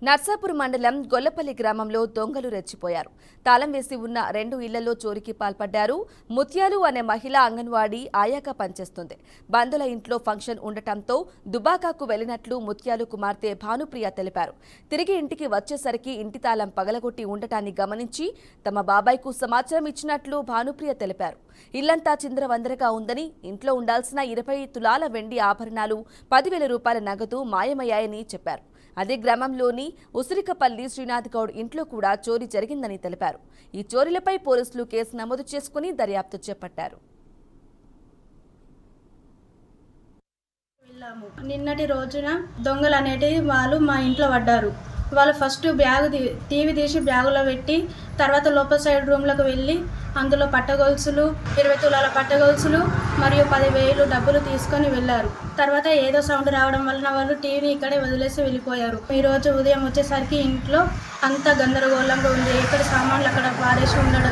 నర్సాపూర్ మండలం గొల్లపల్లి గ్రామంలో దొంగలు రెచ్చిపోయారు. తాళం వేసి ఉన్న 2 ఇళ్లలో చోరీకి పాల్పడ్డారు. ముత్యాలు అనే మహిళ అంగన్వాడీ ఆయాగా పనిచేస్తుంది. బంధుల ఇంట్లో ఫంక్షన్ ఉండటంతో దుబాకాకు వెళ్లినట్లు ముత్యాలు కుమార్తె భానుప్రియ తెలిపారు. తిరిగి ఇంటికి వచ్చేసరికి ఇంటి తాళం పగలగొట్టి ఉండటాన్ని గమనించి తమ బాబాయ్కు సమాచారం ఇచ్చినట్లు భానుప్రియ తెలిపారు. ఇల్లంతా చిందరవందరగా ఉందని, ఇంట్లో ఉండాల్సిన 20 తులాల వెండి ఆభరణాలు, 10,000 రూపాయల నగదు మాయమయ్యాయని చెప్పారు. అదే గ్రామంలోని ఉసిరికపల్లి శ్రీనాథ్ గౌడ్ ఇంట్లో కూడా చోరీ జరిగిందని తెలిపారు. ఈ చోరీలపై పోలీసులు కేసు నమోదు చేసుకుని దర్యాప్తు చేపట్టారు. నిన్నటి రోజున దొంగలు అనేటివి వాళ్ళు మా ఇంట్లో పడ్డారు. వాళ్ళు ఫస్ట్ టీవీ తీసి బ్యాగులో పెట్టి తర్వాత లోపల సైడ్ రూమ్లకు వెళ్ళి అందులో పట్టగొలుసులు, 20 తులాల పట్టగొలుసులు మరియు 10,000 డబ్బులు తీసుకొని వెళ్ళారు. తర్వాత ఏదో సౌండ్ రావడం వలన వాళ్ళు టీవీ ఇక్కడే వదిలేసి వెళ్ళిపోయారు. ఈరోజు ఉదయం వచ్చేసరికి ఇంట్లో అంత గందరగోళంగా ఉంది. ఎక్కడ సామాన్లు అక్కడ పారేసి ఉండడం